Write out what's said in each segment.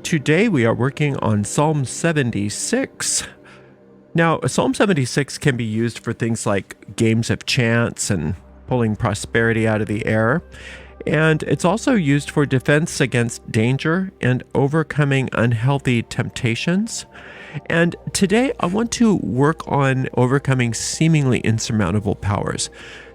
Today we are working on Psalm 76. Now, Psalm 76 can be used for things like games of chance and pulling prosperity out of the air. And it's also used for defense against danger and overcoming unhealthy temptations. And today I want to work on overcoming seemingly insurmountable powers.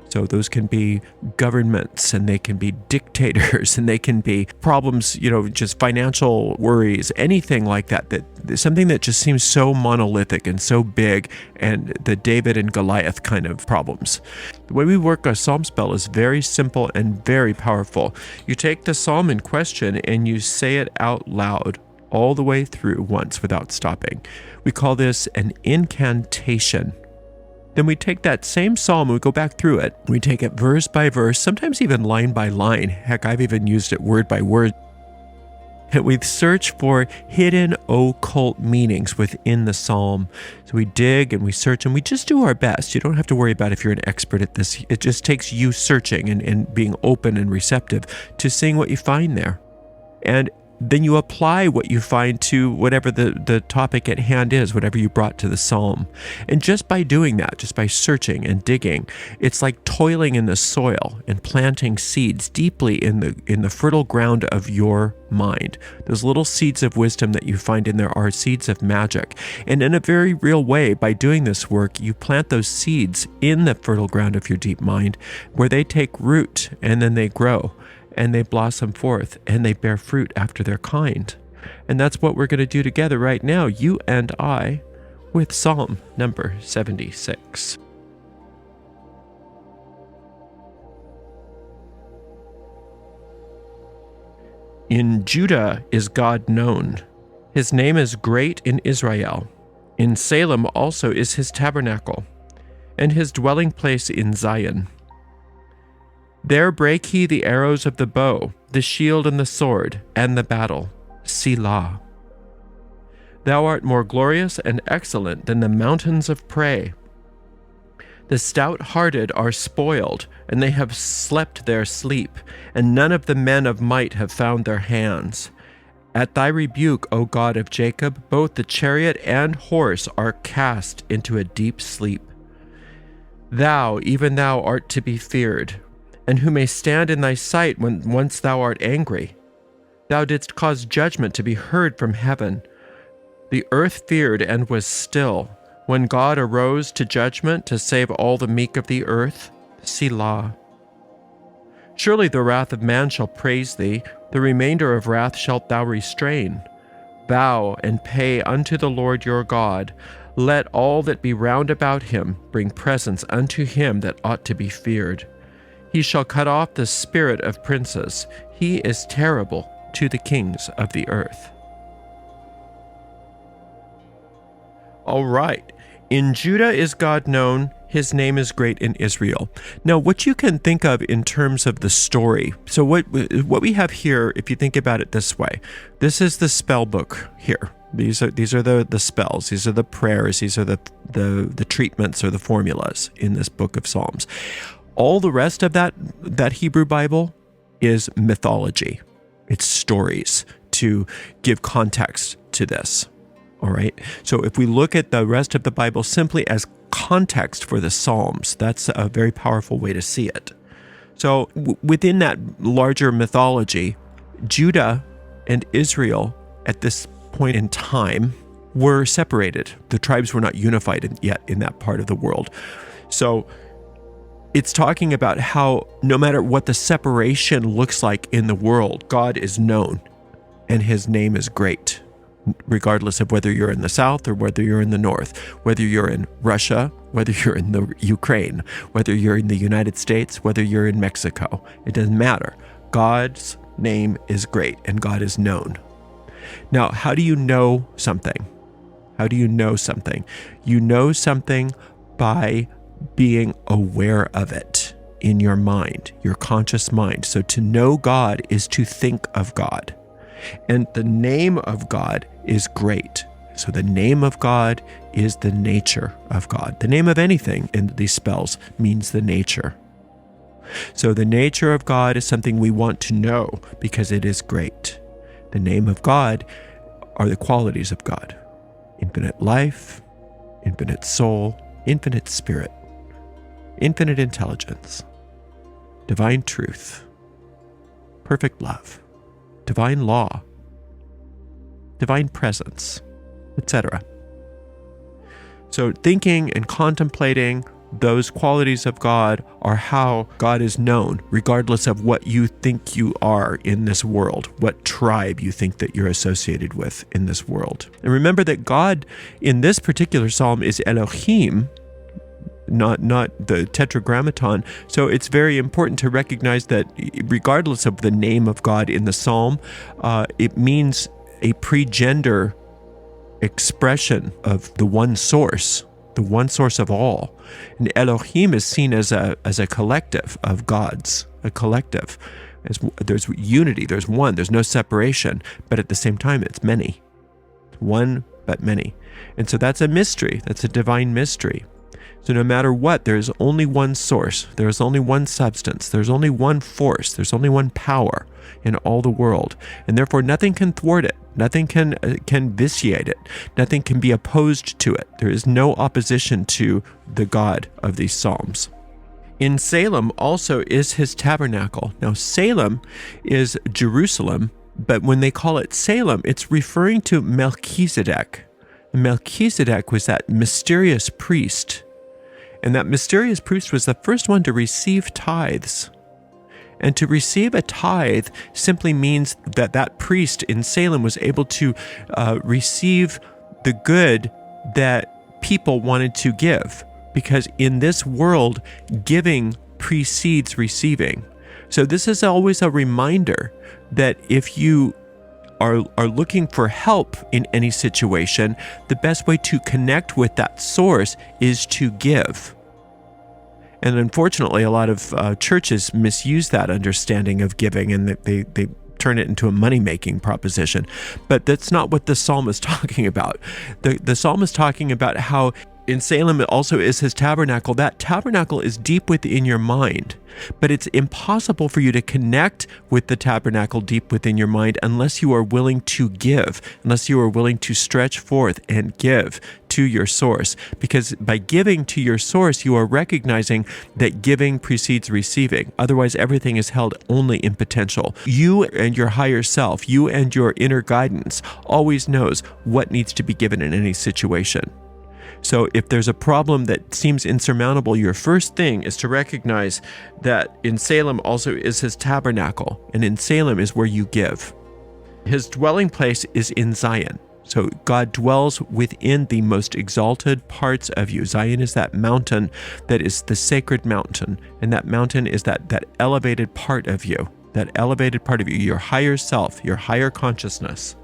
So those can be governments, and they can be dictators, and they can be problems, just financial worries, anything like that, something that just seems so monolithic and so big, and the David and Goliath kind of problems. The way we work a psalm spell is very simple and very powerful. You take the psalm in question and you say it out loud all the way through once without stopping. We call this an incantation. Then we take that same psalm and we go back through it. We take it verse by verse, sometimes even line by line. Heck, I've even used it word by word. And we search for hidden occult meanings within the psalm. So we dig and we search and we just do our best. You don't have to worry about if you're an expert at this. It just takes you searching and being open and receptive to seeing what you find there. And then you apply what you find to whatever the topic at hand is, whatever you brought to the psalm. And just by doing that, just by searching and digging, it's like toiling in the soil and planting seeds deeply in the fertile ground of your mind. Those little seeds of wisdom that you find in there are seeds of magic. And in a very real way, by doing this work, you plant those seeds in the fertile ground of your deep mind, where they take root and then they grow. And they blossom forth, and they bear fruit after their kind. And that's what we're going to do together right now, you and I, with Psalm number 76. In Judah is God known. His name is great in Israel. In Salem also is his tabernacle, and his dwelling place in Zion. There brake he the arrows of the bow, the shield and the sword, and the battle. Selah. Thou art more glorious and excellent than the mountains of prey. The stout-hearted are spoiled, and they have slept their sleep, and none of the men of might have found their hands. At thy rebuke, O God of Jacob, both the chariot and horse are cast into a deep sleep. Thou, even thou, art to be feared, and who may stand in thy sight when once thou art angry? Thou didst cause judgment to be heard from heaven. The earth feared and was still, when God arose to judgment to save all the meek of the earth. Selah. Surely the wrath of man shall praise thee, the remainder of wrath shalt thou restrain. Vow and pay unto the Lord your God. Let all that be round about him bring presents unto him that ought to be feared. He shall cut off the spirit of princes. He is terrible to the kings of the earth. All right. In Judah is God known. His name is great in Israel. Now, what you can think of in terms of the story. So what we have here, if you think about it this way, this is the spell book here. These are the spells. These are the prayers. These are the treatments or the formulas in this book of Psalms. All the rest of that Hebrew Bible is mythology. It's stories to give context to this. All right. So if we look at the rest of the Bible simply as context for the Psalms, that's a very powerful way to see it. So within that larger mythology, Judah and Israel at this point in time were separated. The tribes were not unified yet in that part of the world. So it's talking about how no matter what the separation looks like in the world, God is known and his name is great, regardless of whether you're in the south or whether you're in the north, whether you're in Russia, whether you're in the Ukraine, whether you're in the United States, whether you're in Mexico. It doesn't matter. God's name is great and God is known. Now, how do you know something? How do you know something? You know something by being aware of it in your mind, your conscious mind. So to know God is to think of God. And the name of God is great. So the name of God is the nature of God. The name of anything in these spells means the nature. So the nature of God is something we want to know because it is great. The name of God are the qualities of God: infinite life, infinite soul, infinite spirit, infinite intelligence, divine truth, perfect love, divine law, divine presence, etc. So thinking and contemplating those qualities of God are how God is known, regardless of what you think you are in this world, what tribe you think that you're associated with in this world. And remember that God in this particular psalm is Elohim, not the tetragrammaton. So it's very important to recognize that regardless of the name of God in the psalm, it means a pre-gender expression of the one source of all. And Elohim is seen as a collective of gods, a collective. There's unity, there's one, there's no separation, but at the same time, it's many. One, but many. And so that's a mystery, that's a divine mystery. So no matter what, there's only one source, there's only one substance, there's only one force, there's only one power in all the world. And therefore nothing can thwart it, nothing can vitiate it, nothing can be opposed to it. There is no opposition to the God of these psalms. In Salem also is his tabernacle. Now Salem is Jerusalem, but when they call it Salem, it's referring to Melchizedek. Melchizedek was that mysterious priest. And that mysterious priest was the first one to receive tithes. And to receive a tithe simply means that that priest in Salem was able to receive the good that people wanted to give. Because in this world, giving precedes receiving. So this is always a reminder that if you are looking for help in any situation, the best way to connect with that source is to give. And unfortunately, a lot of churches misuse that understanding of giving, and they turn it into a money-making proposition. But that's not what the psalm is talking about. The psalm is talking about how in Salem it also is his tabernacle. That tabernacle is deep within your mind, but it's impossible for you to connect with the tabernacle deep within your mind unless you are willing to give, unless you are willing to stretch forth and give to your source. Because by giving to your source, you are recognizing that giving precedes receiving. Otherwise, everything is held only in potential. You and your higher self, you and your inner guidance always knows what needs to be given in any situation. So if there's a problem that seems insurmountable, your first thing is to recognize that in Salem also is his tabernacle, and in Salem is where you give. His dwelling place is in Zion. So God dwells within the most exalted parts of you. Zion is that mountain that is the sacred mountain, and that mountain is that elevated part of you, your higher self, your higher consciousness.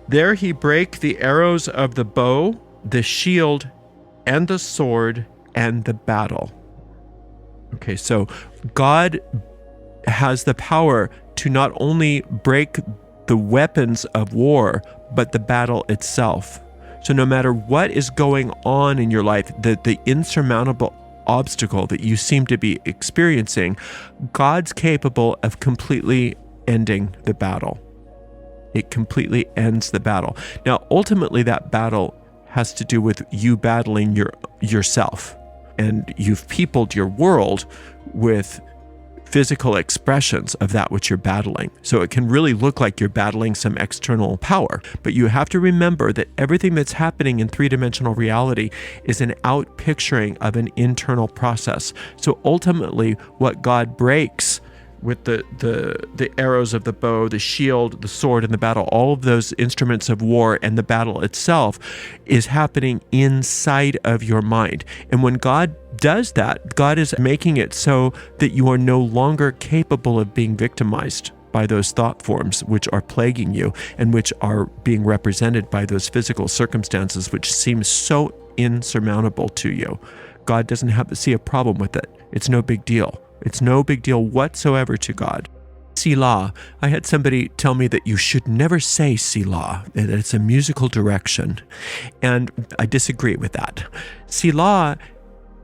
There he brake the arrows of the bow, the shield, and the sword, and the battle. Okay, so God has the power to not only break the weapons of war, but the battle itself. So no matter what is going on in your life, the insurmountable obstacle that you seem to be experiencing, God's capable of completely ending the battle. It completely ends the battle. Now, ultimately, that battle has to do with you battling yourself. And you've peopled your world with physical expressions of that which you're battling. So it can really look like you're battling some external power. But you have to remember that everything that's happening in three-dimensional reality is an out-picturing of an internal process. So ultimately, what God breaks with the arrows of the bow, the shield, the sword, and the battle, all of those instruments of war and the battle itself is happening inside of your mind. And when God does that, God is making it so that you are no longer capable of being victimized by those thought forms which are plaguing you and which are being represented by those physical circumstances which seem so insurmountable to you. God doesn't have to see a problem with it. It's no big deal. It's no big deal whatsoever to God. Selah. I had somebody tell me that you should never say Selah, that it's a musical direction. And I disagree with that. Selah,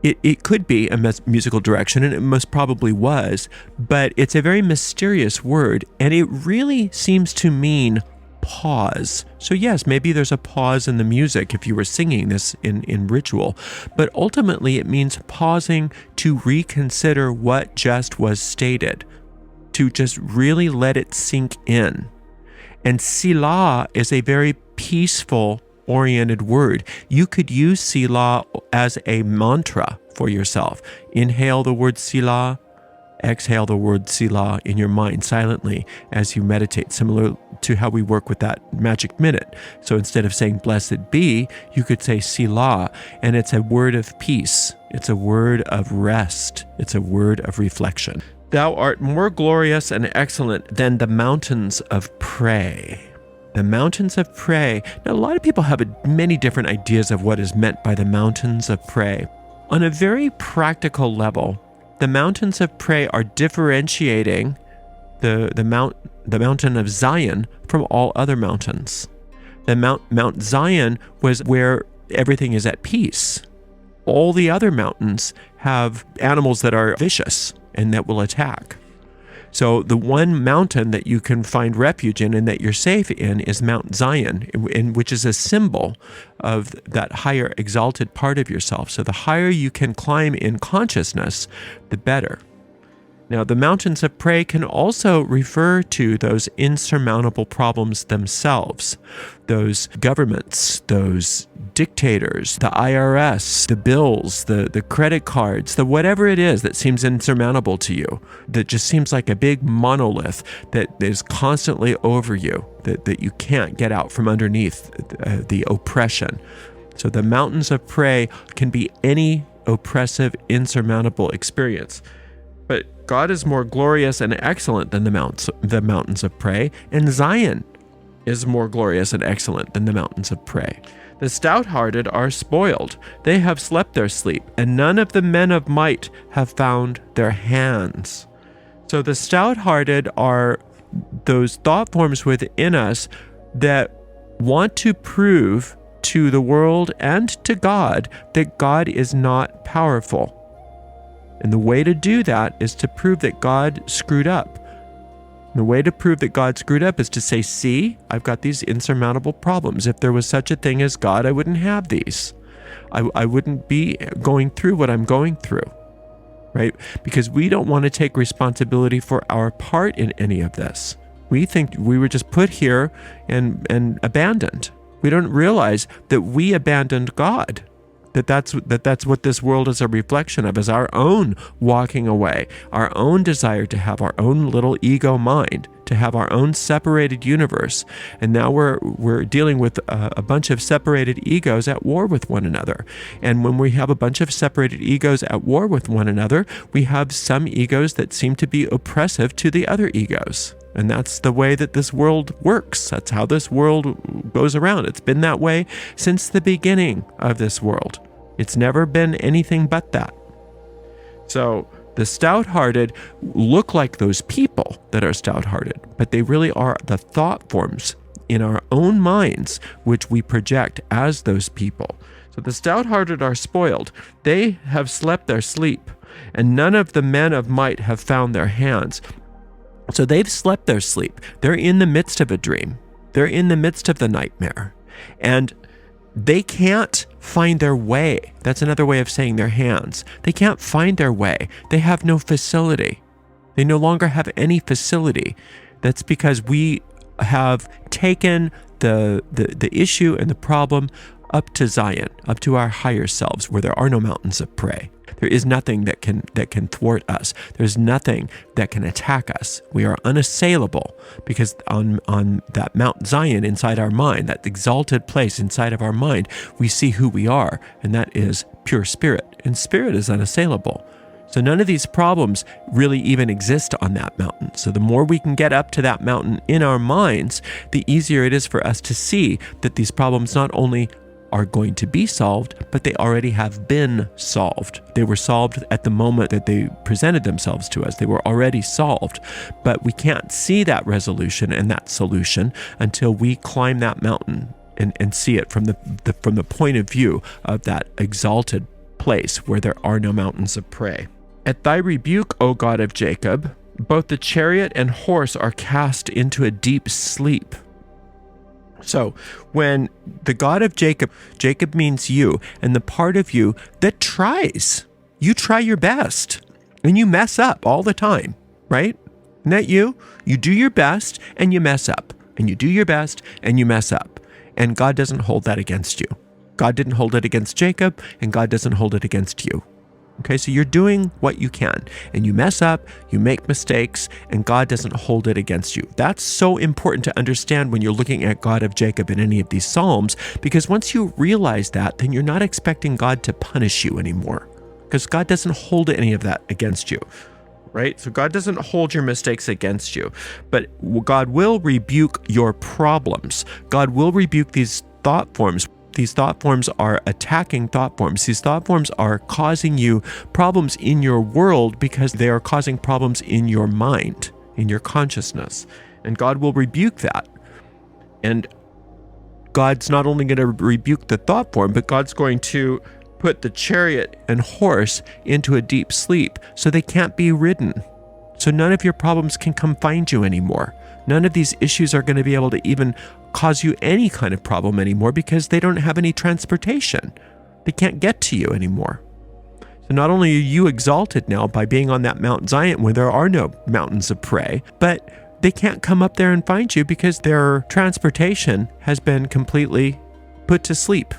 it could be a musical direction, and it most probably was, but it's a very mysterious word, and it really seems to mean pause. So yes, maybe there's a pause in the music if you were singing this in ritual, but ultimately it means pausing to reconsider what just was stated, to just really let it sink in. And Selah is a very peaceful oriented word. You could use Selah as a mantra for yourself. Inhale the word Selah, exhale the word Selah in your mind silently as you meditate, similar to how we work with that magic minute. So instead of saying blessed be, you could say Selah, and it's a word of peace. It's a word of rest. It's a word of reflection. Thou art more glorious and excellent than the mountains of prey. The mountains of prey. Now, a lot of people have many different ideas of what is meant by the mountains of prey. On a very practical level, the mountains of prey are differentiating the mountain of Zion from all other mountains. The Mount Zion was where everything is at peace. All the other mountains have animals that are vicious and that will attack. So the one mountain that you can find refuge in and that you're safe in is Mount Zion, which is a symbol of that higher exalted part of yourself. So the higher you can climb in consciousness, the better. Now, the mountains of prey can also refer to those insurmountable problems themselves, those governments, those dictators, the IRS, the bills, the credit cards, the whatever it is that seems insurmountable to you, that just seems like a big monolith that is constantly over you, that you can't get out from underneath the oppression. So the mountains of prey can be any oppressive, insurmountable experience. But God is more glorious and excellent than the mountains of prey, and Zion is more glorious and excellent than the mountains of prey. The stout-hearted are spoiled. They have slept their sleep, and none of the men of might have found their hands. So the stout-hearted are those thought forms within us that want to prove to the world and to God that God is not powerful. And the way to do that is to prove that God screwed up. And the way to prove that God screwed up is to say, see, I've got these insurmountable problems. If there was such a thing as God, I wouldn't have these. I wouldn't be going through what I'm going through, right? Because we don't want to take responsibility for our part in any of this. We think we were just put here and abandoned. We don't realize that we abandoned God. That's what this world is a reflection of, is our own walking away, our own desire to have our own little ego mind, to have our own separated universe. And now we're dealing with a bunch of separated egos at war with one another. And when we have a bunch of separated egos at war with one another, we have some egos that seem to be oppressive to the other egos. And that's the way that this world works. That's how this world goes around. It's been that way since the beginning of this world. It's never been anything but that. So the stout-hearted look like those people that are stout-hearted, but they really are the thought forms in our own minds which we project as those people. So the stout-hearted are spoiled. They have slept their sleep, and none of the men of might have found their hands. So they've slept their sleep. They're in the midst of a dream. They're in the midst of the nightmare. And they can't find their way. That's another way of saying their hands. They can't find their way. They have no facility. They no longer have any facility. That's because we have taken the issue and the problem up to Zion, up to our higher selves, where there are no mountains of prey. There is nothing that can thwart us. There's nothing that can attack us. We are unassailable because on that Mount Zion inside our mind, that exalted place inside of our mind, we see who we are, and that is pure spirit. And spirit is unassailable. So none of these problems really even exist on that mountain. So the more we can get up to that mountain in our minds, the easier it is for us to see that these problems not only are going to be solved, but they already have been solved. They were solved at the moment that they presented themselves to us. They were already solved, but we can't see that resolution and that solution until we climb that mountain and see it from the point of view of that exalted place where there are no mountains of prey. At thy rebuke, O God of Jacob, both the chariot and horse are cast into a deep sleep. So when the God of Jacob, Jacob means you, and the part of you that tries, you try your best and you mess up all the time, right? Isn't that you? You do your best and you mess up, and you do your best and you mess up. And God doesn't hold that against you. God didn't hold it against Jacob, and God doesn't hold it against you. Okay, so you're doing what you can, and you mess up, you make mistakes, and God doesn't hold it against you. That's so important to understand when you're looking at God of Jacob in any of these Psalms, because once you realize that, then you're not expecting God to punish you anymore, because God doesn't hold any of that against you, right? So God doesn't hold your mistakes against you, but God will rebuke your problems. God will rebuke these thought forms. These thought forms are attacking thought forms. These thought forms are causing you problems in your world because they are causing problems in your mind, in your consciousness. And God will rebuke that. And God's not only going to rebuke the thought form, but God's going to put the chariot and horse into a deep sleep so they can't be ridden. So none of your problems can come find you anymore. None of these issues are going to be able to even cause you any kind of problem anymore because they don't have any transportation. They can't get to you anymore. So not only are you exalted now by being on that Mount Zion where there are no mountains of prey, but they can't come up there and find you because their transportation has been completely put to sleep.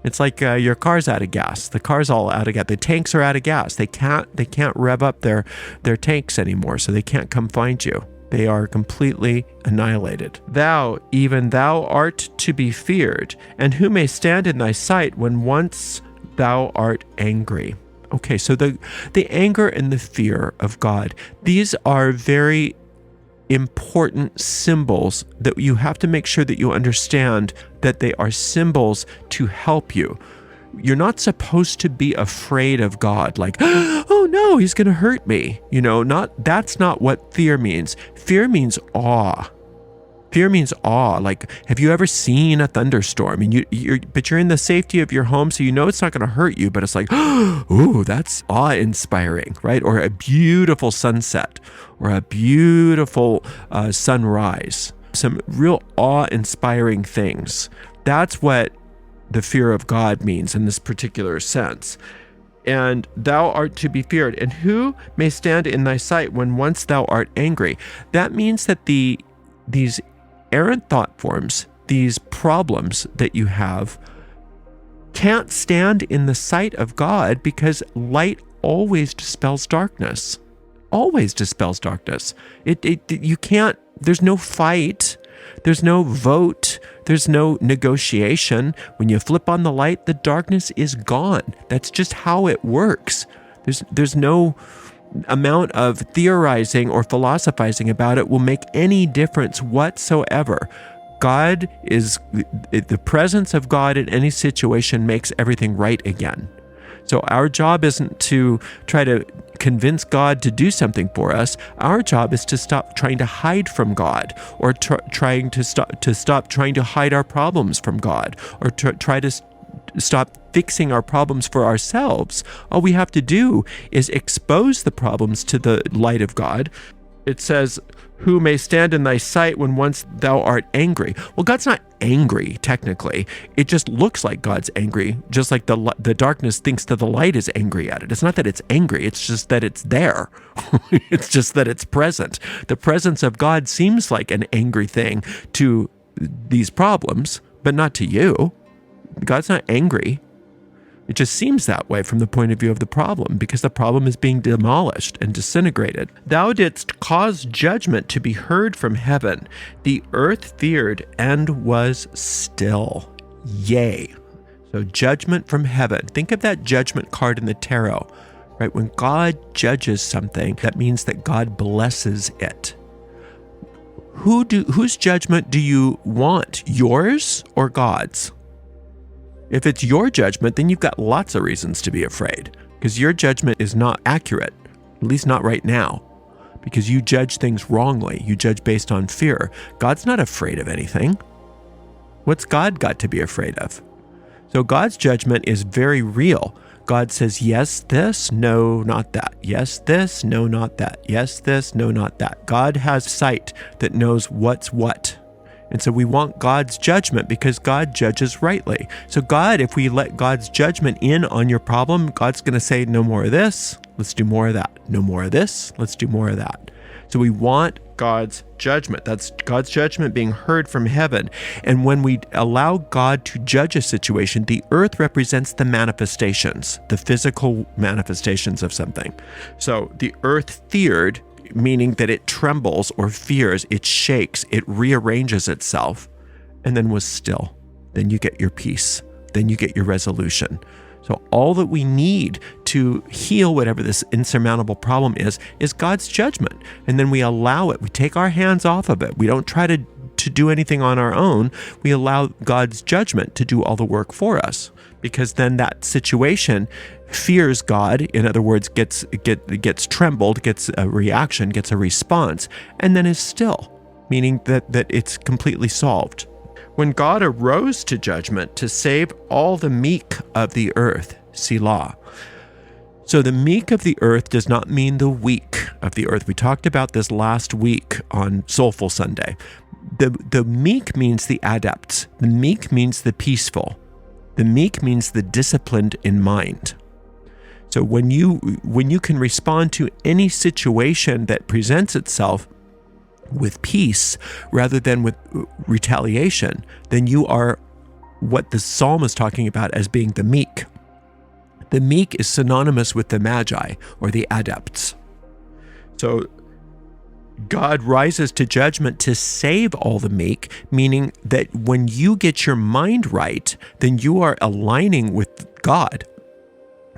It's like your car's out of gas. The car's all out of gas. The tanks are out of gas. They can't rev up their tanks anymore, so they can't come find you. They are completely annihilated. Thou, even thou art to be feared, and who may stand in thy sight when once thou art angry? Okay, so the anger and the fear of God, these are very important symbols that you have to make sure that you understand that they are symbols to help you. You're not supposed to be afraid of God, like, oh no, he's going to hurt me. That's not what fear means. Fear means awe. Fear means awe. Like, have you ever seen a thunderstorm? And you're in the safety of your home, so you know it's not going to hurt you, but it's like, ooh, that's awe-inspiring, right? Or a beautiful sunset, or a beautiful sunrise. Some real awe-inspiring things. That's what the fear of God means in this particular sense. And thou art to be feared. And who may stand in thy sight when once thou art angry? That means that these errant thought forms, these problems that you have, can't stand in the sight of God because light always dispels darkness. Always dispels darkness. You can't, there's no fight, there's no vote, there's no negotiation. When you flip on the light, the darkness is gone. That's just how it works. There's no amount of theorizing or philosophizing about it will make any difference whatsoever. God is, the presence of God in any situation makes everything right again. So our job isn't to try to convince God to do something for us. Our job is to stop trying to hide from God, or trying to stop trying to hide our problems from God, or try to stop fixing our problems for ourselves. All we have to do is expose the problems to the light of God. It says, who may stand in thy sight when once thou art angry. Well, God's not angry, technically. It just looks like God's angry, just like the darkness thinks that the light is angry at it. It's not that it's angry, it's just that it's there. It's just that it's present. The presence of God seems like an angry thing to these problems, but not to you. God's not angry. It just seems that way from the point of view of the problem, because the problem is being demolished and disintegrated. Thou didst cause judgment to be heard from heaven. The earth feared and was still. Yea. So judgment from heaven. Think of that judgment card in the tarot, right? When God judges something, that means that God blesses it. Whose judgment do you want? Yours or God's? If it's your judgment, then you've got lots of reasons to be afraid, because your judgment is not accurate, at least not right now, because you judge things wrongly. You judge based on fear. God's not afraid of anything. What's God got to be afraid of? So God's judgment is very real. God says, yes, this, no, not that. Yes, this, no, not that. Yes, this, no, not that. God has sight that knows what's what. And so we want God's judgment because God judges rightly. So God, if we let God's judgment in on your problem, God's going to say, no more of this, let's do more of that. No more of this, let's do more of that. So we want God's judgment. That's God's judgment being heard from heaven. And when we allow God to judge a situation, the earth represents the manifestations, the physical manifestations of something. So the earth feared, meaning that it trembles or fears, it shakes, it rearranges itself, and then was still. Then you get your peace. Then you get your resolution. So all that we need to heal whatever this insurmountable problem is God's judgment. And then we allow it. We take our hands off of it. We don't try to do anything on our own. We allow God's judgment to do all the work for us, because then that situation fears God. In other words, gets trembled, gets a reaction, gets a response, and then is still, meaning that it's completely solved. When God arose to judgment to save all the meek of the earth, Selah. So the meek of the earth does not mean the weak of the earth. We talked about this last week on Soulful Sunday. The meek means the adepts. The meek means the peaceful. The meek means the disciplined in mind. So when you can respond to any situation that presents itself with peace rather than with retaliation, then you are what the psalm is talking about as being the meek. The meek is synonymous with the magi or the adepts. So God rises to judgment to save all the meek, meaning that when you get your mind right, then you are aligning with God.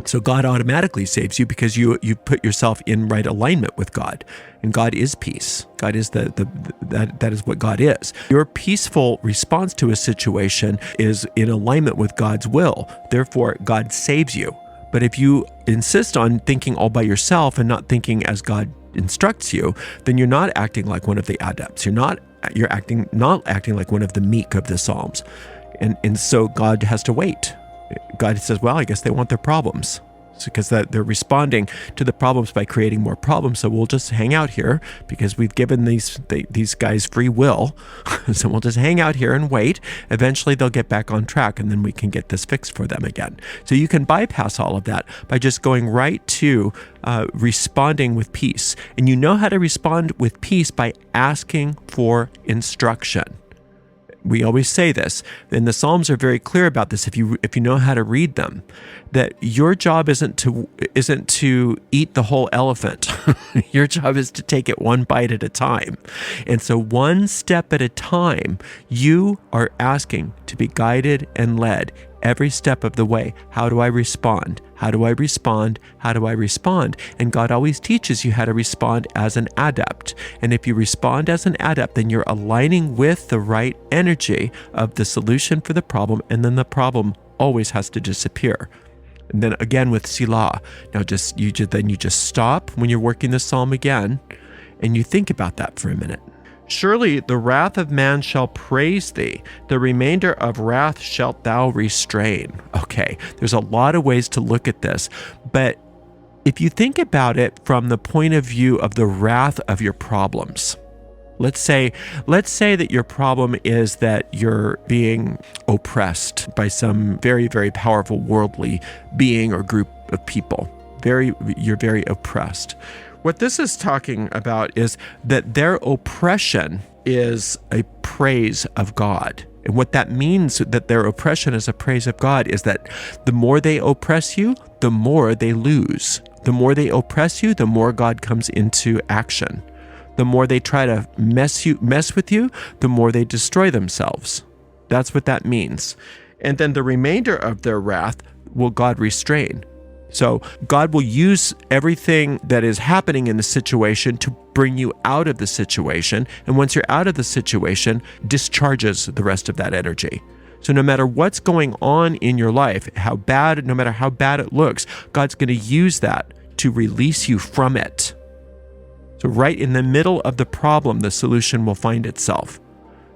So God automatically saves you because you put yourself in right alignment with God. And God is peace. God is that is what God is. Your peaceful response to a situation is in alignment with God's will. Therefore, God saves you. But if you insist on thinking all by yourself and not thinking as God instructs you, then you're not acting like one of the adepts. You're not acting like one of the meek of the Psalms. And so God has to wait. God says, well, I guess they want their problems. It's because that they're responding to the problems by creating more problems. So we'll just hang out here because we've given these guys free will. So we'll just hang out here and wait. Eventually they'll get back on track and then we can get this fixed for them again. So you can bypass all of that by just going right to responding with peace. And you know how to respond with peace by asking for instruction. We always say this, and the Psalms are very clear about this if you know how to read them, that your job isn't to eat the whole elephant. Your job is to take it one bite at a time. And so one step at a time, you are asking to be guided and led every step of the way. How do I respond? How do I respond? How do I respond? And God always teaches you how to respond as an adept. And if you respond as an adept, then you're aligning with the right energy of the solution for the problem, and then the problem always has to disappear. And then again with Selah. Now you just stop when you're working the psalm again, and you think about that for a minute. Surely the wrath of man shall praise thee. The remainder of wrath shalt thou restrain. Okay, there's a lot of ways to look at this, but if you think about it from the point of view of the wrath of your problems, let's say that your problem is that you're being oppressed by some very, very powerful worldly being or group of people. You're very oppressed. What this is talking about is that their oppression is a praise of God. And what that means, that their oppression is a praise of God, is that the more they oppress you, the more they lose. The more they oppress you, the more God comes into action. The more they try to mess with you, the more they destroy themselves. That's what that means. And then the remainder of their wrath will God restrain. So God will use everything that is happening in the situation to bring you out of the situation. And once you're out of the situation, discharges the rest of that energy. So no matter what's going on in your life, no matter how bad it looks, God's going to use that to release you from it. So right in the middle of the problem, the solution will find itself.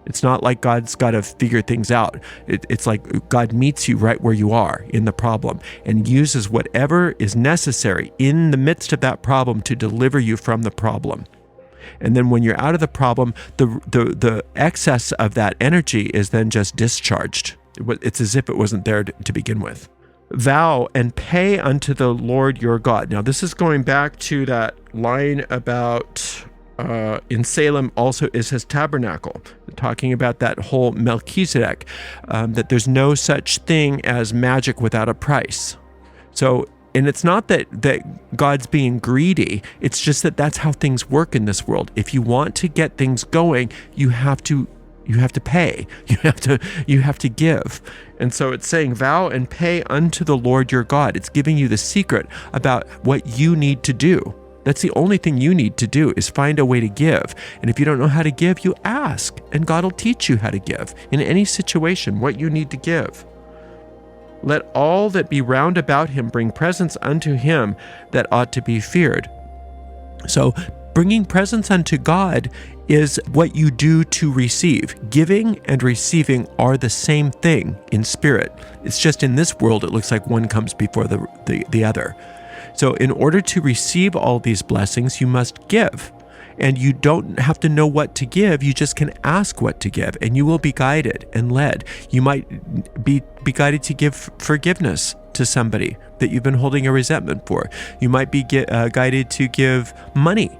It's not like God's got to figure things out. It's like God meets you right where you are in the problem and uses whatever is necessary in the midst of that problem to deliver you from the problem. And then when you're out of the problem, the excess of that energy is then just discharged. It's as if it wasn't there to begin with. Vow and pay unto the Lord your God. Now, this is going back to that line about in Salem also is his tabernacle, talking about that whole Melchizedek, that there's no such thing as magic without a price. So, and it's not that God's being greedy, it's just that that's how things work in this world. If you want to get things going, you have to pay. You have to give. And so it's saying, vow and pay unto the Lord your God. It's giving you the secret about what you need to do. That's the only thing you need to do, is find a way to give. And if you don't know how to give, you ask, and God will teach you how to give in any situation, what you need to give. Let all that be round about him bring presents unto him that ought to be feared. So bringing presents unto God is what you do to receive. Giving and receiving are the same thing in spirit. It's just in this world, it looks like one comes before the other. So in order to receive all these blessings, you must give. And you don't have to know what to give. You just can ask what to give, and you will be guided and led. You might be guided to give forgiveness to somebody that you've been holding a resentment for. You might be guided to give money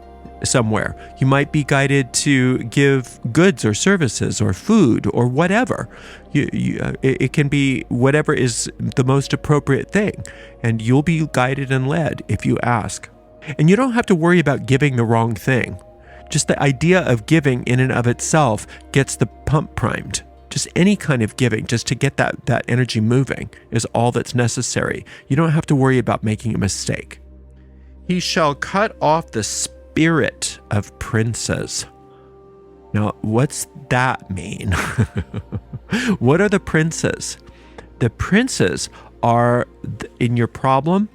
somewhere. You might be guided to give goods or services or food or whatever. It can be whatever is the most appropriate thing, and you'll be guided and led if you ask. And you don't have to worry about giving the wrong thing. Just the idea of giving in and of itself gets the pump primed. Just any kind of giving, just to get that energy moving, is all that's necessary. You don't have to worry about making a mistake. He shall cut off the spirit of princes. Now, what's that mean? What are the princes? The princes are, in your problem,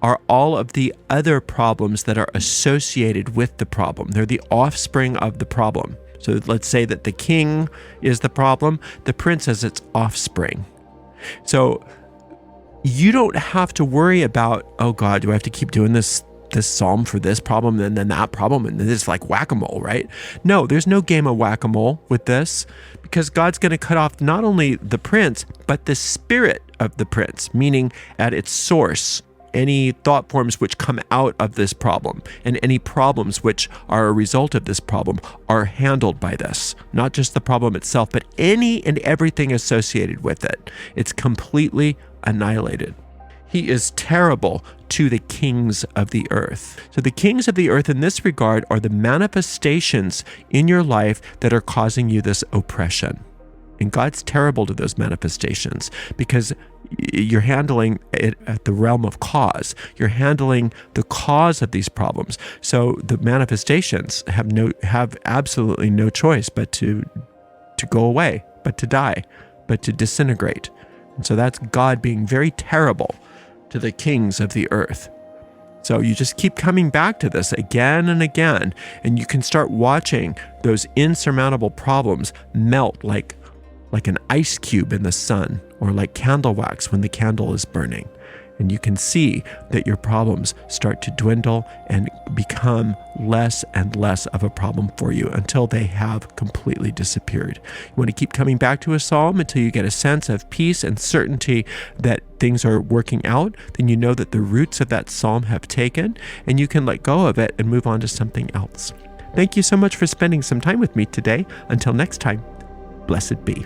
are all of the other problems that are associated with the problem. They're the offspring of the problem. So let's say that the king is the problem, the prince is its offspring. So you don't have to worry about, oh God, do I have to keep doing this psalm for this problem and then that problem, and then it's like whack-a-mole, right? No, there's no game of whack-a-mole with this, because God's going to cut off not only the prince, but the spirit of the prince, meaning at its source, any thought forms which come out of this problem, and any problems which are a result of this problem are handled by this. Not just the problem itself, but any and everything associated with it. It's completely annihilated. He is terrible to the kings of the earth. So the kings of the earth in this regard are the manifestations in your life that are causing you this oppression. And God's terrible to those manifestations, because you're handling it at the realm of cause. You're handling the cause of these problems. So the manifestations have absolutely no choice but to go away, but to die, but to disintegrate. And so that's God being very terrible to the kings of the earth. So you just keep coming back to this again and again, and you can start watching those insurmountable problems melt like an ice cube in the sun, or like candle wax when the candle is burning. And you can see that your problems start to dwindle and become less and less of a problem for you until they have completely disappeared. You want to keep coming back to a psalm until you get a sense of peace and certainty that things are working out. Then you know that the roots of that psalm have taken, and you can let go of it and move on to something else. Thank you so much for spending some time with me today. Until next time, blessed be.